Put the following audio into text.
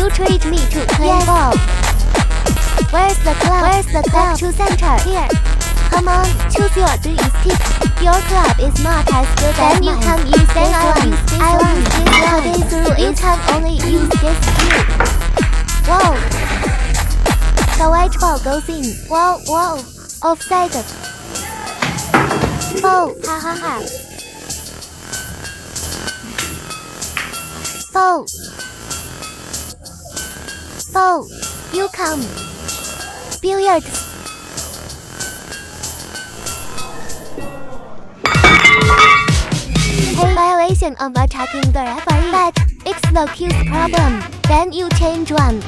You treat me to play ball. Where's the club? Where's the club? To center. Here. Come on, choose your dream stick. Your club is not as good as mine. You can use this one. I'll use this one. Today's rule is you can only use this skill. Whoa. The white ball goes in. Whoa, whoa. Offside. Oh, ha ha ha. Oh. Oh, you come. Billiards. Violation of attacking the referee. But it's the cue's problem. Then you change one.